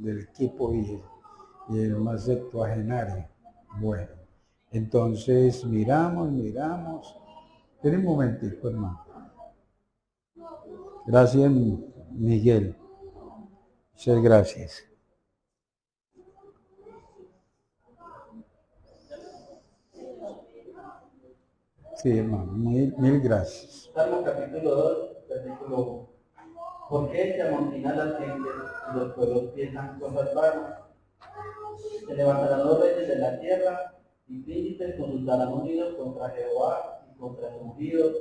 del equipo y el más septuagenario. Bueno, entonces miramos. Espera un momentico, hermano. Gracias, Miguel. Muchas gracias. Sí, hermano, mil gracias. Salmo capítulo 2, versículo 1. ¿Por qué se amontinan las gentes y los pueblos piensan cosas vanas? Se levantarán los reyes de la tierra y príncipes consultarán unidos contra Jehová y contra su ungido.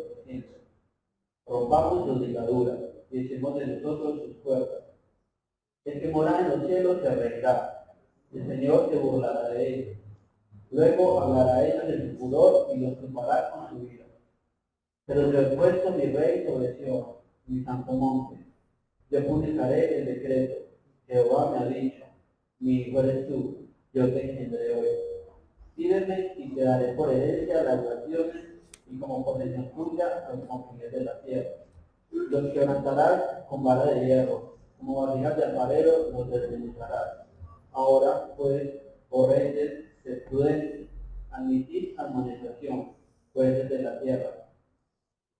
Rompamos sus ligaduras y echemos de nosotros sus cuerdas. El que mora en los cielos se reirá, el Señor se burlará de ellos. Luego hablará a ellos de su pudor y los culpará con su ira. Pero yo he puesto mi rey sobre Sion, mi santo monte. Yo publicaré el decreto. Jehová me ha dicho, mi hijo eres tú, yo te engendré hoy. Pídeme y te daré por herencia las naciones y como posesión tuya los confines de la tierra. Los quebrantarás con vara de hierro, como vasijas de alfarero los desmenuzarás. Ahora, pues, oh reyes, sed prudentes, admitid amonestación, jueces de la tierra.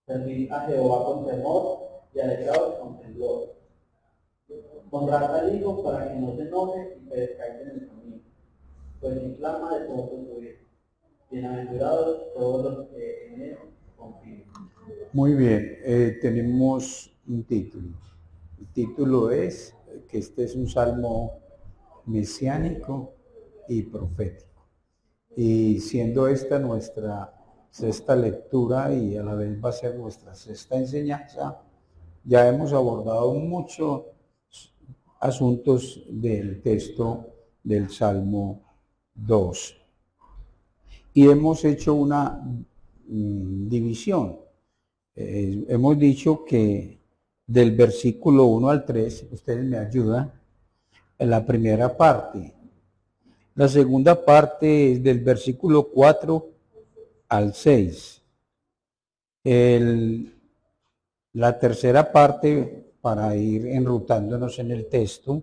Servid a Jehová con temor y alegraos con temblor. Honrad al Hijo para que no se enoje y perezcáis en el camino, pues inflama de todo su hijo. Bienaventurados todos los que en él confían. Muy bien, tenemos un título. El título es que este es un salmo mesiánico y profético. Y siendo esta nuestra sexta lectura y a la vez va a ser nuestra sexta enseñanza, ya hemos abordado muchos asuntos del texto del Salmo 2. Y hemos hecho una división. Hemos dicho que del versículo 1 al 3, ustedes me ayudan, en la primera parte. La segunda parte es del versículo 4 al 6. La tercera parte, para ir enrutándonos en el texto,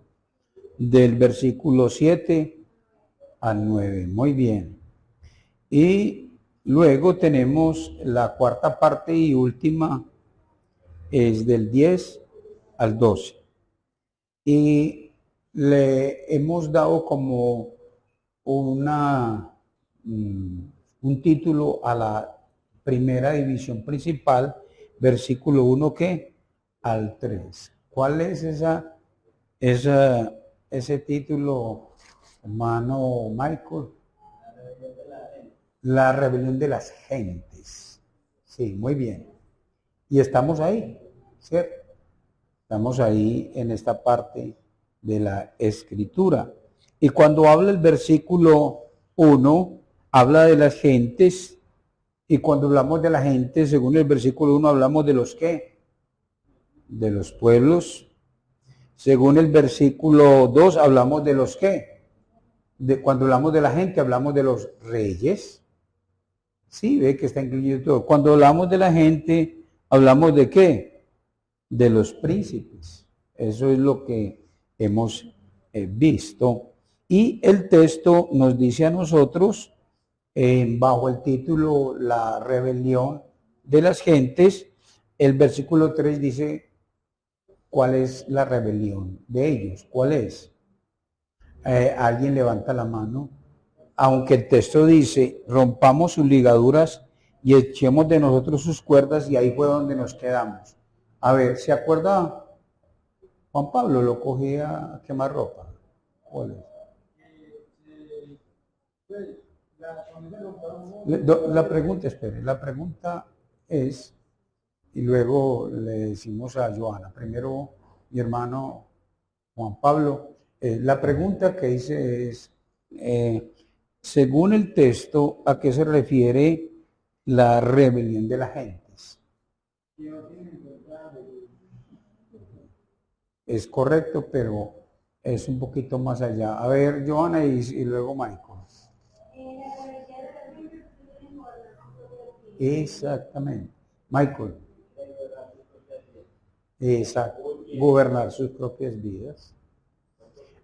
del versículo 7 al 9. Muy bien. Y luego tenemos la cuarta parte y última, es del 10 al 12. Y le hemos dado como un título a la primera división principal, versículo 1 ¿qué? Al 3. ¿Cuál es ese título, hermano Michael? La rebelión de las gentes. Sí, muy bien. Y estamos ahí, ¿cierto? Estamos ahí en esta parte de la escritura. Y cuando habla el versículo 1, habla de las gentes. Y cuando hablamos de la gente, según el versículo 1, hablamos de los ¿qué? De los pueblos. Según el versículo 2, hablamos de los ¿qué? Cuando hablamos de la gente, hablamos de los reyes. Sí, ve que está incluido todo. Cuando hablamos de la gente, hablamos de ¿qué? De los príncipes. Eso es lo que hemos visto. Y el texto nos dice a nosotros, bajo el título La rebelión de las gentes, el versículo 3 dice, ¿cuál es la rebelión de ellos? ¿Cuál es? Alguien levanta la mano. Aunque el texto dice, rompamos sus ligaduras y echemos de nosotros sus cuerdas, y ahí fue donde nos quedamos. A ver, ¿se acuerda? Juan Pablo lo cogía a quemar ropa. ¿Cuál es? La pregunta, espere, la pregunta es, y luego le decimos a Joana, primero mi hermano Juan Pablo, la pregunta que hice es, según el texto, ¿a qué se refiere la rebelión de las gentes? Es correcto, pero es un poquito más allá. A ver, Joana y luego Michael. Exactamente. Michael. Exacto. Gobernar sus propias vidas.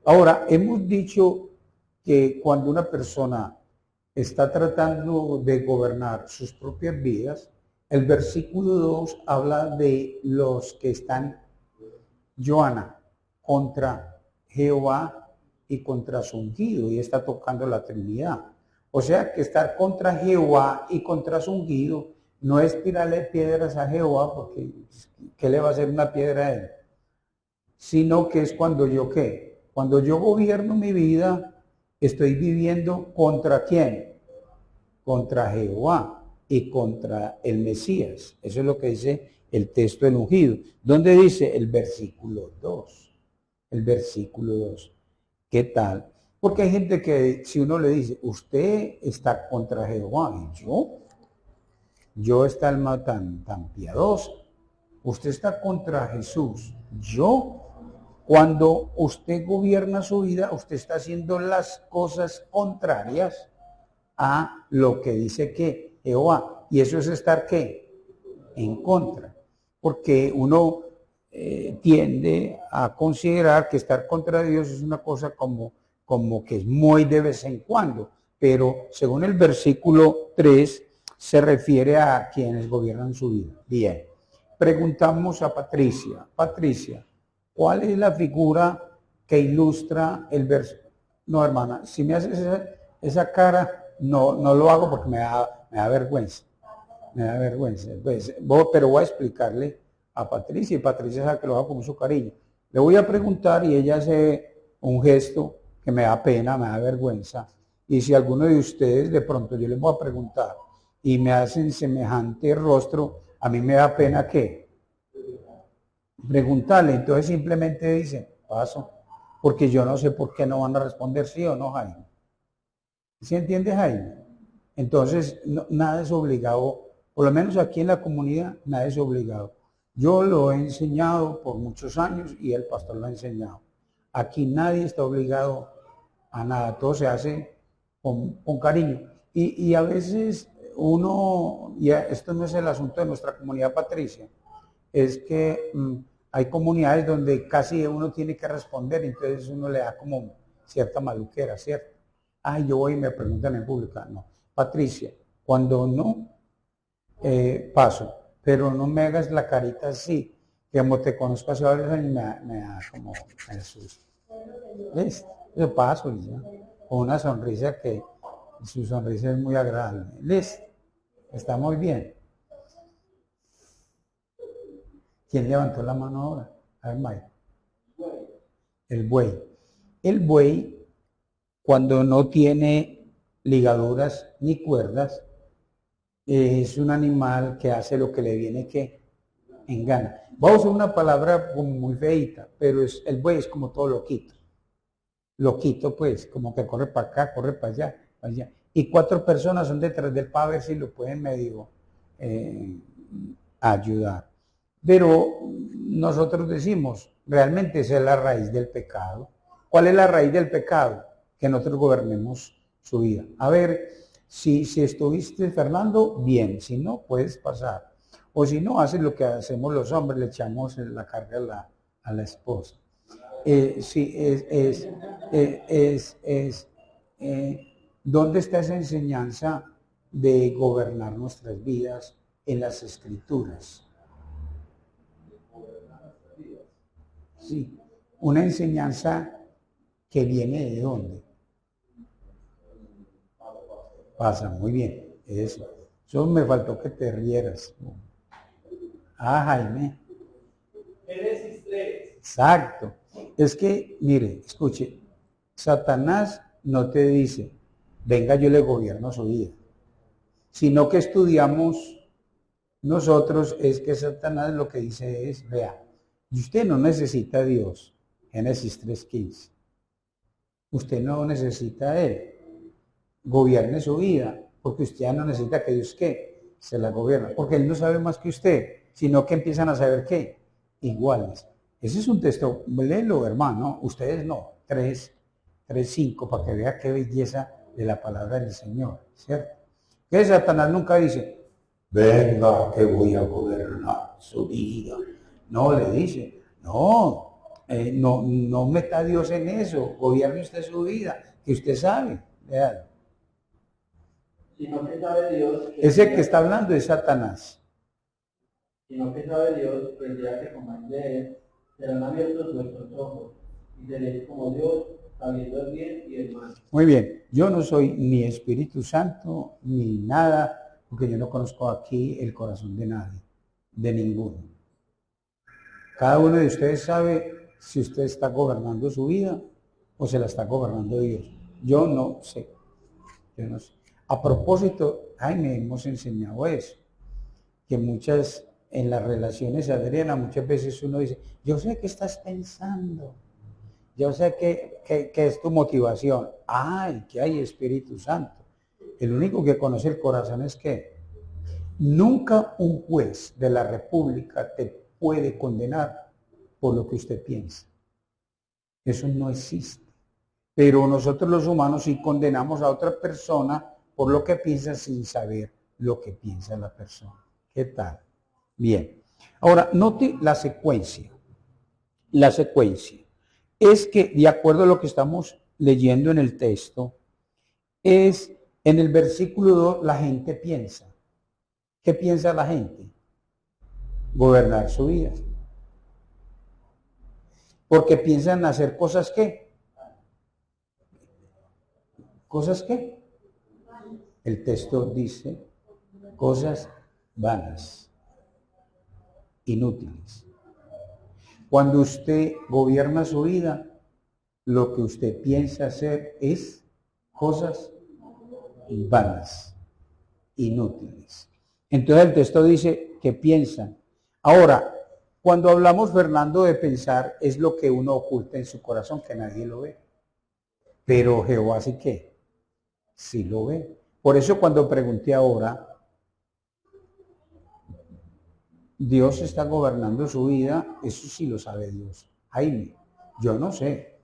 Ahora, hemos dicho que cuando una persona está tratando de gobernar sus propias vidas, el versículo 2 habla de los que están, Joana, contra Jehová y contra su ungido, y está tocando la Trinidad. O sea que estar contra Jehová y contra su ungido no es tirarle piedras a Jehová, porque ¿qué le va a hacer una piedra a él? Sino que es cuando yo ¿qué? Cuando yo gobierno mi vida, estoy viviendo ¿contra quién? Contra Jehová y contra el Mesías. Eso es lo que dice el texto del ungido. ¿Dónde dice? El versículo 2. El versículo 2. ¿Qué tal? Porque hay gente que si uno le dice, usted está contra Jehová, y yo está alma tan piadosa, usted está contra Jesús, cuando usted gobierna su vida, usted está haciendo las cosas contrarias a lo que dice que Jehová, y eso es estar ¿qué? En contra, porque uno tiende a considerar que estar contra Dios es una cosa como que es muy de vez en cuando, pero según el versículo 3 se refiere a quienes gobiernan su vida. Bien, preguntamos a Patricia. Patricia, ¿cuál es la figura que ilustra el versículo? No, hermana, si me haces esa cara, no lo hago porque me da vergüenza. Me da vergüenza. Pues, pero voy a explicarle a Patricia, y Patricia sabe que lo hago con mucho cariño. Le voy a preguntar y ella hace un gesto que me da pena, me da vergüenza. Y si alguno de ustedes de pronto yo les voy a preguntar y me hacen semejante rostro, a mí me da pena que preguntarle. Entonces simplemente dicen, paso, porque yo no sé por qué no van a responder sí o no, Jaime. ¿Sí entiende, Jaime? Entonces, nada es obligado, por lo menos aquí en la comunidad, nada es obligado. Yo lo he enseñado por muchos años y el pastor lo ha enseñado. Aquí nadie está obligado a nada, todo se hace con cariño. Y a veces uno, y esto no es el asunto de nuestra comunidad Patricia, es que hay comunidades donde casi uno tiene que responder, entonces uno le da como cierta maluquera, ¿cierto? Ay, yo voy y me preguntan en público. No, Patricia, cuando no, paso, pero no me hagas la carita así, que como te conozco hace varios años, me da como el susto. ¿Ves? Yo paso y ya, con una sonrisa que su sonrisa es muy agradable. ¿Listo? Está muy bien. ¿Quién levantó la mano ahora? A ver, Mike. El buey. El buey, cuando no tiene ligaduras ni cuerdas, es un animal que hace lo que le viene que en gana. Vamos a usar una palabra muy feita, pero el buey es como todo loquito. Loquito, pues, como que corre para acá, corre para allá, para allá. Y 4 personas son detrás del para ver si lo pueden medio ayudar. Pero nosotros decimos, realmente esa es la raíz del pecado. ¿Cuál es la raíz del pecado? Que nosotros gobernemos su vida. A ver, si estuviste, Fernando, bien. Si no, puedes pasar. O si no, haces lo que hacemos los hombres, le echamos la carga a la esposa. ¿Dónde está esa enseñanza de gobernar nuestras vidas en las Escrituras? Sí, una enseñanza que viene de dónde. Pasa, muy bien, eso. Eso me faltó que te rieras. Ah, Jaime. Génesis 3. Exacto. Es que, mire, escuche, Satanás no te dice, venga, yo le gobierno su vida, sino que estudiamos nosotros, es que Satanás lo que dice es, vea, usted no necesita a Dios, Génesis 3:15. Usted no necesita a Él. Gobierne su vida, porque usted ya no necesita que Dios ¿qué? Se la gobierna, porque Él no sabe más que usted, sino que empiezan a saber ¿qué? Iguales. Ese es un texto, léelo, hermano, ustedes no, 3:5, para que vea qué belleza de la palabra del Señor, ¿cierto? Que Satanás nunca dice, venga, que voy a gobernar su vida. No, le dice, no, no meta a Dios en eso, gobierne usted su vida, que usted sabe. Vean. Sino que sabe Dios Ese que está hablando es Satanás. Sino que sabe Dios que el día que comáis de él, serán abiertos vuestros ojos, y seréis como Dios, sabiendo el bien y el mal. Muy bien, yo no soy ni Espíritu Santo, ni nada, porque yo no conozco aquí el corazón de nadie, de ninguno. Cada uno de ustedes sabe si usted está gobernando su vida o se la está gobernando Dios. Yo no sé, yo no sé. A propósito, Jaime, hemos enseñado eso, que en las relaciones, Adriana, muchas veces uno dice, yo sé qué estás pensando, yo sé que es tu motivación. Ay, que hay Espíritu Santo. El único que conoce el corazón es que nunca un juez de la República te puede condenar por lo que usted piensa. Eso no existe. Pero nosotros los humanos sí condenamos a otra persona por lo que piensa sin saber lo que piensa la persona. ¿Qué tal? Bien. Ahora, note la secuencia. La secuencia es que, de acuerdo a lo que estamos leyendo en el texto, es en el versículo 2 la gente piensa. ¿Qué piensa la gente? Gobernar su vida. Porque piensan hacer cosas ¿qué? ¿Cosas qué? El texto dice cosas vanas, inútiles. Cuando usted gobierna su vida, lo que usted piensa hacer es cosas vanas, inútiles. Entonces el texto dice que piensan. Ahora, cuando hablamos, Fernando, de pensar, es lo que uno oculta en su corazón, que nadie lo ve. Pero Jehová sí que, sí lo ve. Por eso cuando pregunté ahora, Dios está gobernando su vida, eso sí lo sabe Dios. Jaime, yo no sé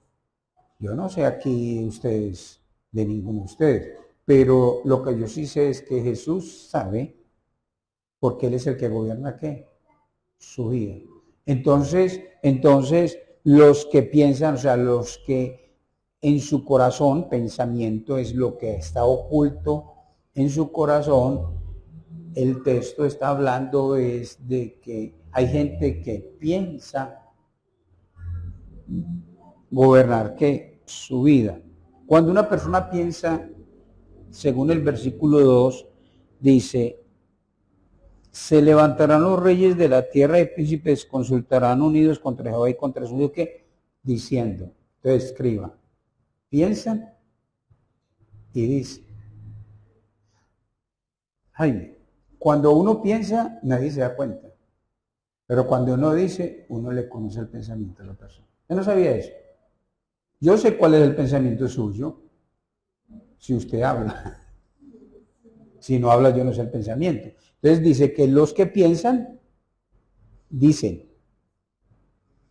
aquí ustedes, de ninguno de ustedes, pero lo que yo sí sé es que Jesús sabe, porque Él es el que gobierna ¿qué? Su vida. Entonces, los que piensan, o sea, los que en su corazón, pensamiento es lo que está oculto en su corazón, el texto está hablando es de que hay gente que piensa gobernar ¿qué? Su vida. Cuando una persona piensa, según el versículo 2, dice, se levantarán los reyes de la tierra y príncipes consultarán unidos contra Jehová y contra su Dios, ¿qué? Diciendo. Entonces escriba, piensan y dicen. Jaime, cuando uno piensa, nadie se da cuenta. Pero cuando uno dice, uno le conoce el pensamiento de la persona. Yo no sabía eso. Yo sé cuál es el pensamiento suyo, si usted habla. Si no habla, yo no sé el pensamiento. Entonces dice que los que piensan, dicen.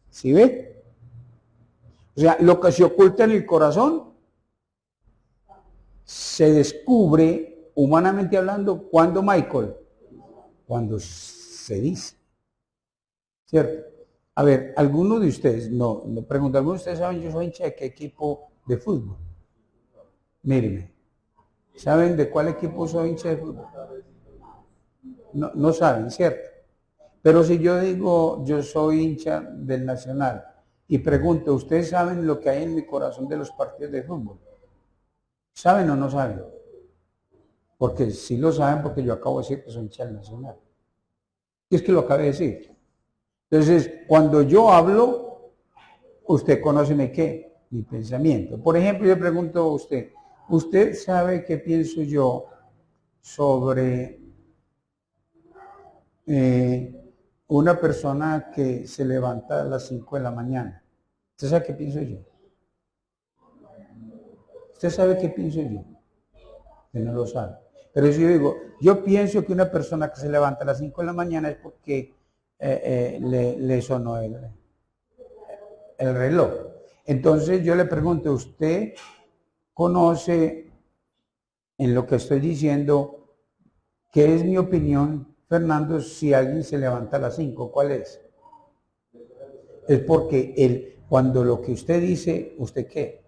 ¿Sí ve? O sea, lo que se oculta en el corazón, se descubre, humanamente hablando, ¿cuándo, Michael? Cuando se dice. ¿Cierto? A ver, algunos de ustedes, no pregunto, ¿algunos de ustedes saben yo soy hincha de qué equipo de fútbol? Mírenme, ¿saben de cuál equipo soy hincha de fútbol? No saben, ¿cierto? Pero si yo digo, yo soy hincha del Nacional y pregunto, ¿ustedes saben lo que hay en mi corazón de los partidos de fútbol? ¿Saben o no saben? Porque sí lo saben porque yo acabo de decir que soy hincha del Nacional. Y es que lo acabé de decir. Entonces, cuando yo hablo, usted conoce mi pensamiento. Por ejemplo, yo le pregunto a usted, ¿usted sabe qué pienso yo sobre una persona que se levanta a las 5 de la mañana? ¿Usted sabe qué pienso yo? ¿Usted sabe qué pienso yo? Usted no lo sabe. Pero si yo digo, yo pienso que una persona que se levanta a las 5 de la mañana es porque le sonó el reloj. Entonces yo le pregunto, ¿usted conoce en lo que estoy diciendo qué es mi opinión, Fernando, si alguien se levanta a las 5? ¿Cuál es? Es porque Cuando lo que usted dice, ¿usted qué?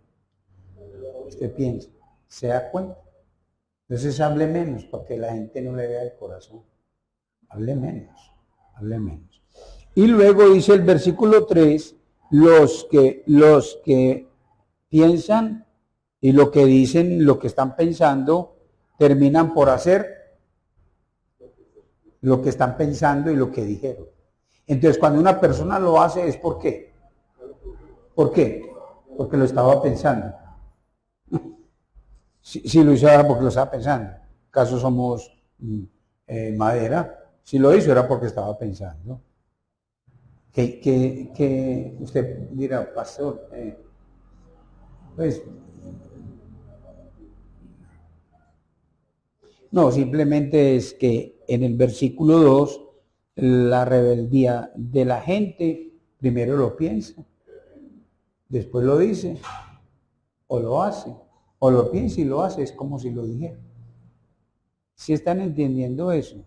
Usted piensa, ¿se da cuenta? Entonces hable menos para que la gente no le vea el corazón. Hable menos, hable menos. Y luego dice el versículo 3, los que piensan y lo que dicen, lo que están pensando, terminan por hacer lo que están pensando y lo que dijeron. Entonces, cuando una persona lo hace, ¿es por qué? ¿Por qué? Porque lo estaba pensando. Si lo hizo era porque lo estaba pensando. ¿Acaso somos madera? Si lo hizo era porque estaba pensando. Que usted dirá, pastor, pues no, simplemente es que en el versículo 2, la rebeldía de la gente primero lo piensa, después lo dice, o lo hace, o lo piensa y lo hace, es como si lo dijera. ¿Sí están entendiendo eso?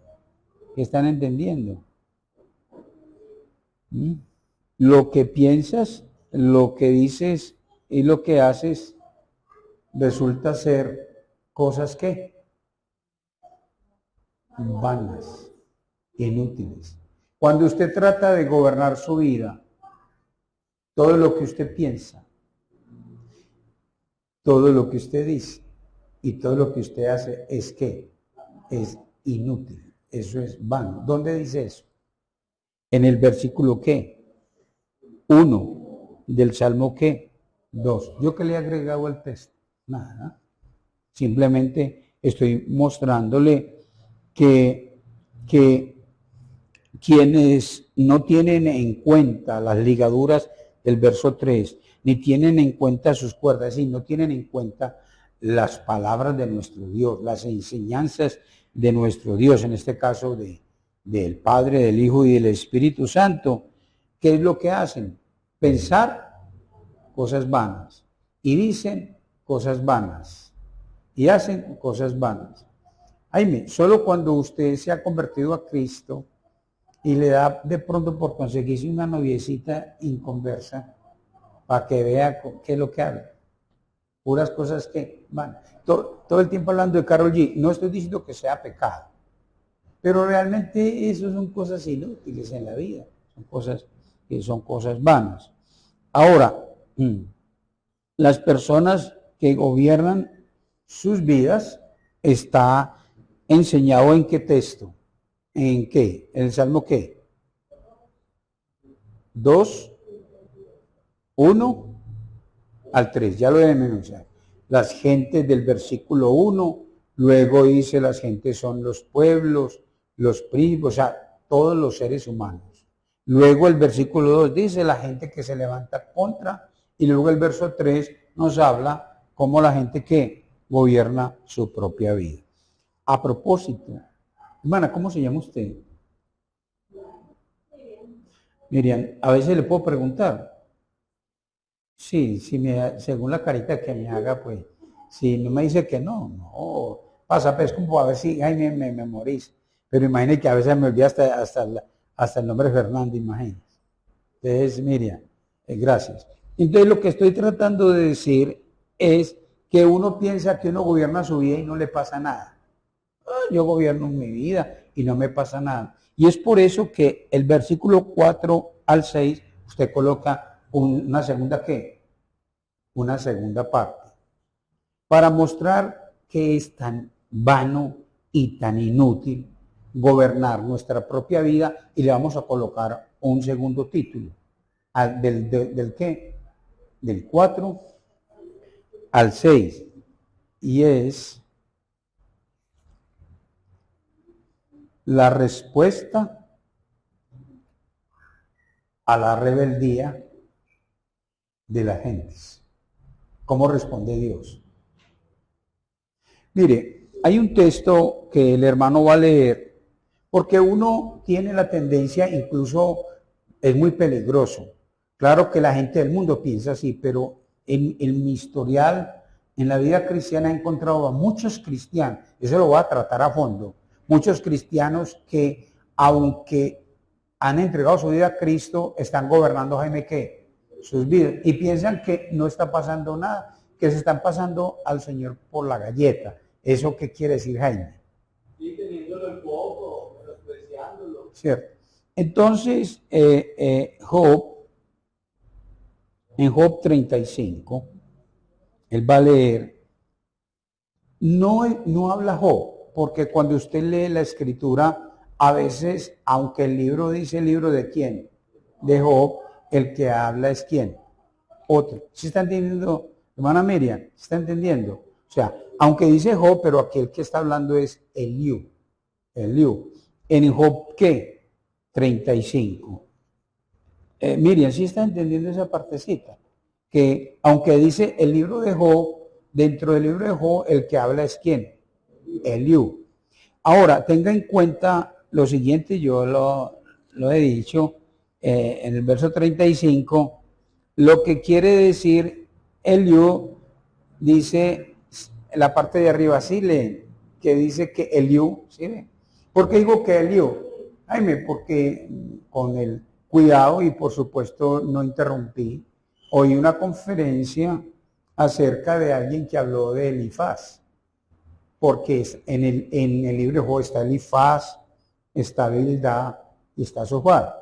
¿Qué están entendiendo? ¿Mm? Lo que piensas, lo que dices y lo que haces resulta ser cosas que vanas, inútiles. Cuando usted trata de gobernar su vida, todo lo que usted piensa, todo lo que usted dice y todo lo que usted hace es que es inútil. Eso es vano. ¿Dónde dice eso? En el versículo ¿qué? 1 del Salmo ¿qué? 2. ¿Yo qué le he agregado al texto? Nada. Simplemente estoy mostrándole que quienes no tienen en cuenta las ligaduras del verso 3, ni tienen en cuenta sus cuerdas, y no tienen en cuenta las palabras de nuestro Dios, las enseñanzas de nuestro Dios, en este caso del Padre, del Hijo y del Espíritu Santo, ¿qué es lo que hacen? Pensar cosas vanas, y dicen cosas vanas, y hacen cosas vanas. Jaime, solo cuando usted se ha convertido a Cristo y le da de pronto por conseguirse una noviecita inconversa para que vea qué es lo que habla. Puras cosas que van. Todo el tiempo hablando de Karol G. No estoy diciendo que sea pecado, pero realmente eso son cosas inútiles en la vida. Son cosas que son cosas vanas. Ahora, las personas que gobiernan sus vidas está enseñado en qué texto. ¿En qué? ¿En el Salmo qué? 2, 1 al 3, ya lo he denunciado. Las gentes del versículo 1, luego dice las gentes son los pueblos, los primos, o sea, todos los seres humanos. Luego el versículo 2 dice la gente que se levanta contra, y luego el verso 3 nos habla como la gente que gobierna su propia vida. A propósito, hermana, ¿cómo se llama usted? Miriam, a veces le puedo preguntar. Sí, según la carita que me haga, pues, si no me dice que no, pasa, pues como a ver si Jaime me memoriza. Pero imagine que a veces me olvida hasta el nombre Fernando, imagínese. Entonces, Miriam, gracias. Entonces lo que estoy tratando de decir es que uno piensa que uno gobierna su vida y no le pasa nada. Yo gobierno mi vida y no me pasa nada. Y es por eso que el versículo 4 al 6, usted coloca una segunda ¿qué? Una segunda parte. Para mostrar que es tan vano y tan inútil gobernar nuestra propia vida, y le vamos a colocar un segundo título. ¿Del qué? Del 4 al 6. Y es la respuesta a la rebeldía de las gentes. ¿Cómo responde Dios? Mire, hay un texto que el hermano va a leer, porque uno tiene la tendencia, incluso es muy peligroso. Claro que la gente del mundo piensa así, pero en mi historial, en la vida cristiana, he encontrado a muchos cristianos, eso lo voy a tratar a fondo, muchos cristianos que, aunque han entregado su vida a Cristo, están gobernando, Jaime, ¿qué? sus vidas. Y piensan que no está pasando nada, que se están pasando al Señor por la galleta. ¿Eso qué quiere decir, Jaime? Sí, teniéndolo en poco, menospreciándolo. Cierto. Entonces, Job, en Job 35, él va a leer, no habla Job, porque cuando usted lee la escritura, a veces, aunque el libro dice el libro de quién, de Job, el que habla es quién, otro. ¿Sí está entendiendo, hermana Miriam? ¿Sí está entendiendo? O sea, aunque dice Job, pero aquel que está hablando es Eliú. Eliú. ¿En Job qué? 35. Miriam, ¿sí está entendiendo esa partecita? Que aunque dice el libro de Job, dentro del libro de Job, el que habla es quién? Eliú. Ahora, tenga en cuenta lo siguiente, yo lo he dicho en el verso 35, lo que quiere decir Eliú, dice la parte de arriba, sí leen, que dice que Eliú, ¿sí ven? ¿Por qué digo que Eliú? Jaime, porque con el cuidado y por supuesto no interrumpí, oí una conferencia acerca de alguien que habló de Elifaz, porque en el libro de Job está Elifaz, está Bildad y está Sofar.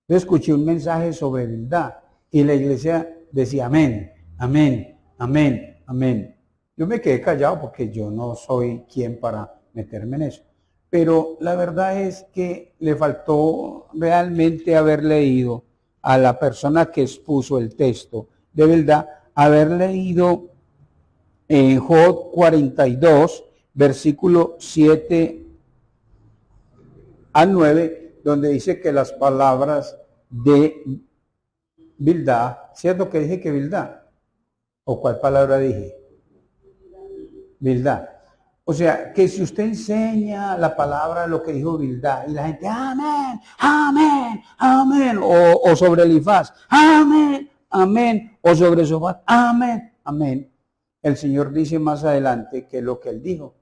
Yo escuché un mensaje sobre Bildad y la iglesia decía amén, amén, amén, amén. Yo me quedé callado porque yo no soy quien para meterme en eso. Pero la verdad es que le faltó realmente haber leído a la persona que expuso el texto de Bildad, haber leído en Job 42, versículo 7 al 9, donde dice que las palabras de Bildad, ¿cierto que dije que Bildad? ¿O cuál palabra dije? Bildad. O sea, que si usted enseña la palabra, lo que dijo Bildad, y la gente, amén, amén, amén, o sobre Elifaz, amén, amén, o sobre Sofat, amén, amén. El Señor dice más adelante que lo que él dijo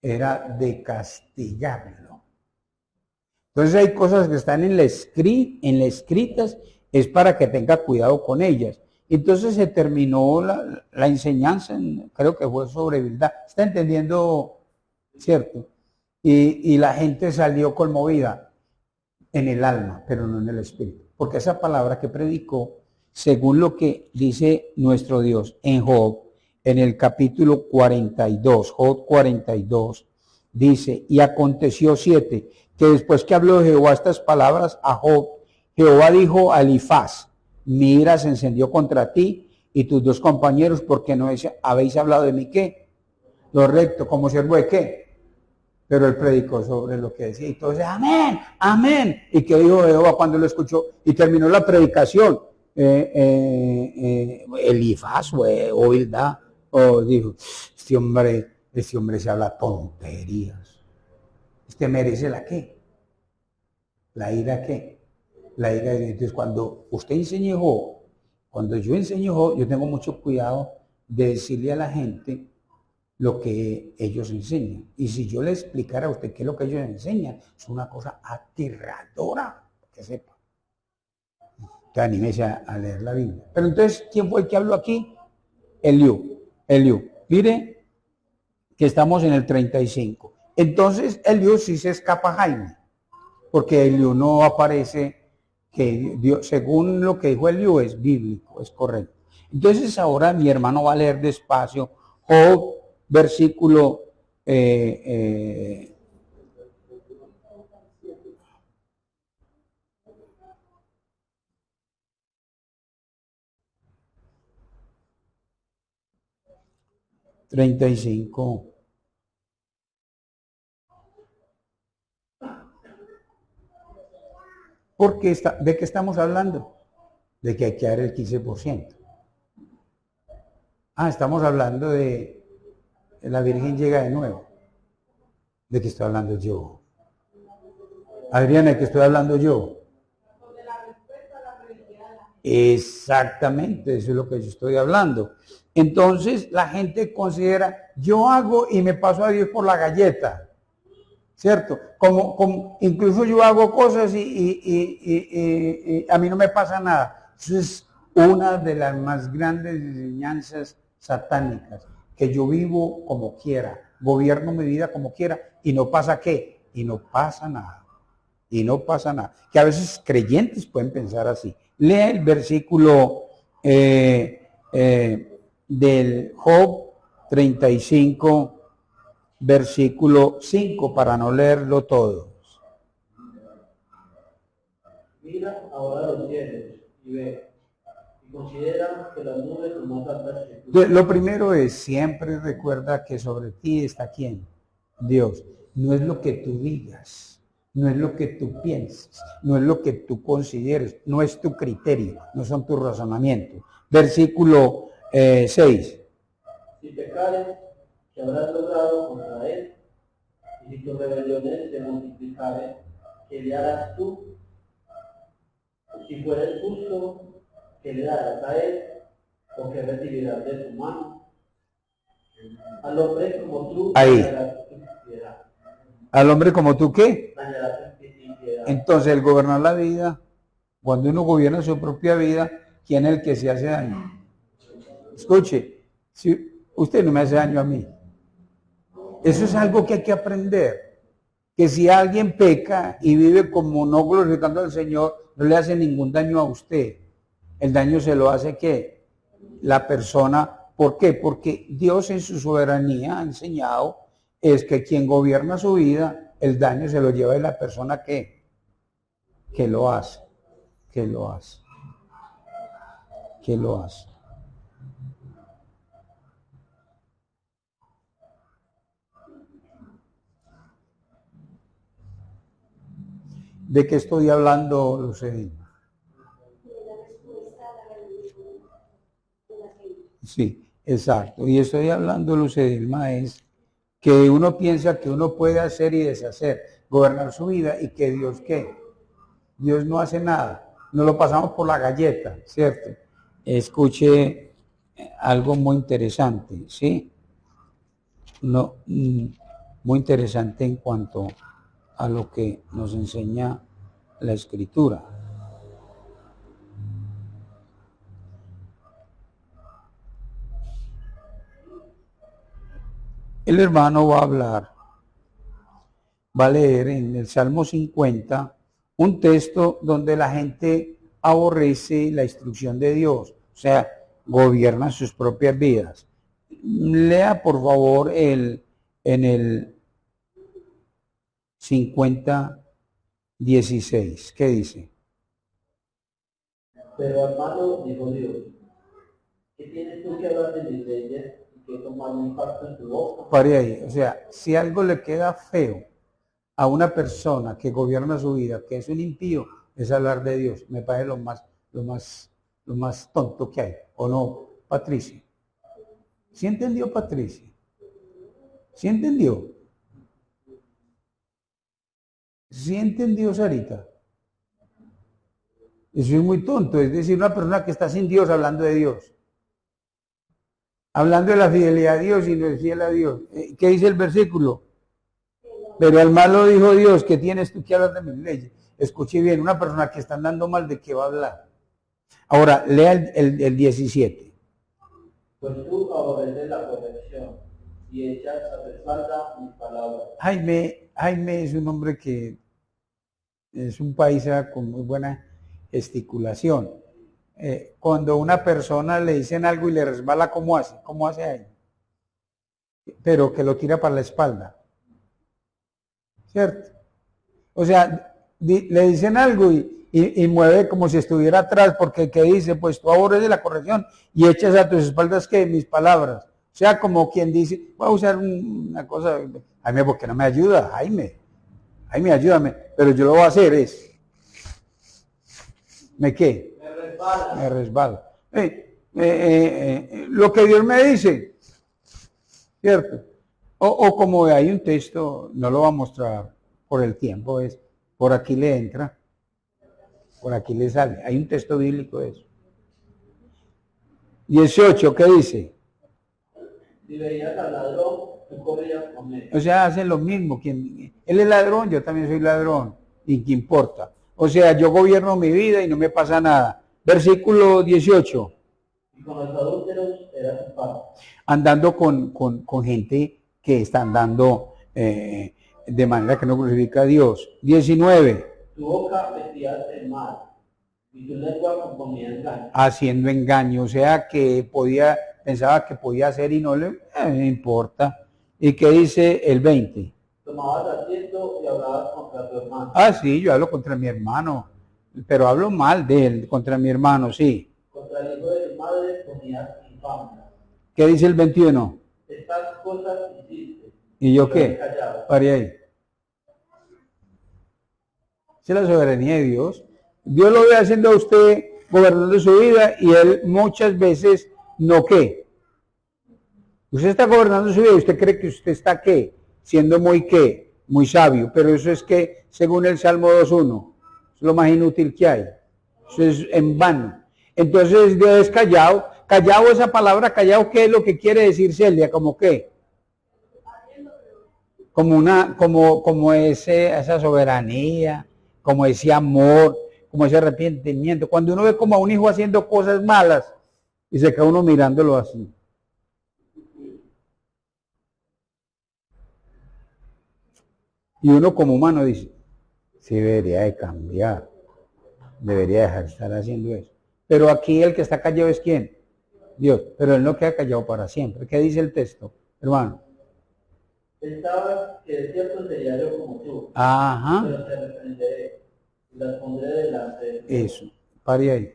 era de castigarlo. Entonces hay cosas que están en la escritas, es para que tenga cuidado con ellas. Entonces se terminó la enseñanza, creo que fue sobre Bildad. ¿Está entendiendo? ¿Cierto? Y la gente salió conmovida en el alma, pero no en el espíritu. Porque esa palabra que predicó, según lo que dice nuestro Dios en Job, en el capítulo 42, Job 42, dice, y aconteció 7, que después que habló Jehová estas palabras a Job, Jehová dijo a Elifaz, mi ira se encendió contra ti y tus dos compañeros, porque no habéis hablado de mí, ¿qué? Lo recto, como siervo de qué. Pero él predicó sobre lo que decía, y todos decían, amén, amén. ¿Y qué dijo Jehová cuando lo escuchó? Y terminó la predicación. Elifaz o Bildad, o dijo, este hombre se habla tonterías. Este merece la qué. ¿La ira qué? La ira de Dios. Entonces, cuando usted enseñe Job, cuando yo enseño Job, yo tengo mucho cuidado de decirle a la gente lo que ellos enseñan. Y si yo le explicara a usted qué es lo que ellos enseñan, es una cosa aterradora, que sepa. Entonces, anímese a leer la Biblia. Pero entonces, ¿quién fue el que habló aquí? Eliú. Mire que estamos en el 35. Entonces, Eliú sí se escapa a Jaime, porque Eliú no aparece, que Dios, según lo que dijo Eliú, es bíblico, es correcto. Entonces, ahora mi hermano va a leer despacio Job, versículo 35. Porque ¿de qué estamos hablando? De que hay que dar el 15%. Estamos hablando de la Virgen llega de nuevo. ¿De qué estoy hablando yo? Adriana, ¿de qué estoy hablando yo? Exactamente, eso es lo que yo estoy hablando. Entonces la gente considera, yo hago y me paso a Dios por la galleta, ¿cierto? Incluso yo hago cosas y a mí no me pasa nada. Eso es una de las más grandes enseñanzas satánicas, que yo vivo como quiera, gobierno mi vida como quiera, y no pasa qué, y no pasa nada, y no pasa nada. Que a veces creyentes pueden pensar así. Lea el versículo del Job 35, versículo 5, para no leerlo todo. Mira ahora los cielos y ve, y considera que las nubes son más altas que tú. Entonces, lo primero es, siempre recuerda que sobre ti está ¿quién? Dios. No es lo que tú digas, no es lo que tú pienses, no es lo que tú consideres, no es tu criterio, no son tus razonamientos. Versículo 6. Si pecares, que habrás logrado contra él, y si tus rebeliones se multiplicaren, ¿qué le harás tú? Si fueres justo, ¿qué le darás a él? ¿O qué recibirás de su mano? Al hombre como tú, Ahí. dañarás tu impiedad. Al hombre como tú, ¿qué? Dañarás tu impiedad. Entonces, el gobernar la vida, cuando uno gobierna su propia vida, ¿quién es el que se hace daño? Escuche, si usted no me hace daño a mí. Eso es algo que hay que aprender. Que si alguien peca y vive como no glorificando al Señor, no le hace ningún daño a usted. El daño se lo hace ¿qué? La persona. ¿Por qué? Porque Dios en su soberanía ha enseñado es que quien gobierna su vida, el daño se lo lleva de la persona que lo hace, que lo hace, que lo hace. ¿De qué estoy hablando, Lucía? Sí, exacto. Y estoy hablando, Lucedelma, es que uno piensa que uno puede hacer y deshacer, gobernar su vida y que Dios ¿qué? Dios no hace nada. Nos lo pasamos por la galleta, ¿cierto? Escuche algo muy interesante, ¿sí? No, muy interesante en cuanto a lo que nos enseña la Escritura. El hermano va a hablar, va a leer en el Salmo 50 un texto donde la gente aborrece la instrucción de Dios, o sea, gobiernan sus propias vidas. Lea por favor en el 50:16, ¿qué dice? Pero hermano, dijo Dios, ¿qué tienes tú que hablar de mis leyes y que tomar un pacto en tu boca? Pare ahí, o sea, si algo le queda feo a una persona que gobierna su vida, que es un impío, es hablar de Dios. Me parece lo más tonto que hay. ¿O no, Patricia? ¿Sí entendió, Patricia? ¿Sí entendió? ¿Sí entendió, Sarita? Eso es muy tonto, es decir, una persona que está sin Dios hablando de Dios. Hablando de la fidelidad a Dios y no es fiel a Dios. ¿Qué dice el versículo? Pero al malo dijo Dios, ¿qué tienes tú que hablar de mis leyes? Escuche bien, una persona que está andando mal, ¿de qué va a hablar? Ahora, lea el 17. Pues tú aborreces la corrección y echas a tu espalda mis palabras. Jaime es un hombre que es un paisa con muy buena gesticulación. Cuando a una persona le dicen algo y le resbala, ¿cómo hace? ¿Cómo hace ahí? Pero que lo tira para la espalda. ¿Cierto? O sea, le dicen algo y mueve como si estuviera atrás, porque ¿qué dice? Pues tú aborreces la corrección y echas a tus espaldas que mis palabras. O sea, como quien dice, voy a usar una cosa, Jaime, ¿por qué no me ayuda? Jaime, ayúdame, pero yo lo voy a hacer es, ¿me qué? Me resbalo. Lo que Dios me dice, ¿cierto? O como hay un texto, no lo va a mostrar por el tiempo, es por aquí le entra, por aquí le sale. Hay un texto bíblico de eso. 18, ¿qué dice? Si veías al ladrón, tú corrías con él. O sea, hacen lo mismo. Él es ladrón, yo también soy ladrón. ¿Y qué importa? O sea, yo gobierno mi vida y no me pasa nada. Versículo 18. Y con los adúlteros era su parte. Andando con gente que está andando de manera que no glorifica a Dios. 19. Tu boca metía el mal, y tu lengua componía engaño. Haciendo engaño, o sea que pensaba que podía hacer y no le importa. ¿Y qué dice el 20? Tomabas asiento y hablabas contra tu hermano. Ah, sí, yo hablo contra mi hermano, pero hablo mal de él, contra mi hermano, sí. Contra el hijo de tu madre ponías infamia. ¿Qué dice el 21? Estas cosas hiciste. ¿Y yo pero qué? callado. Paré ahí. Esa es la soberanía de Dios. Dios lo ve haciendo a usted gobernando su vida y él muchas veces no qué. Usted está gobernando su vida y usted cree que usted está qué, siendo muy sabio, pero eso es que según el Salmo 2.1, es lo más inútil que hay. Eso es en vano. Entonces Dios es callado. Callado, esa palabra callado, ¿qué es lo que quiere decir Celia? ¿Como qué? Como esa soberanía, como ese amor, como ese arrepentimiento. Cuando uno ve como a un hijo haciendo cosas malas y se queda uno mirándolo así. Y uno como humano dice, sí debería de cambiar, debería dejar de estar haciendo eso. Pero aquí el que está callado es ¿quién? Dios, pero él no queda callado para siempre. ¿Qué dice el texto, hermano? Pensabas que de cierto sería yo como tú, Ajá. pero te reprenderé y las pondré delante de ti. Eso, pare ahí.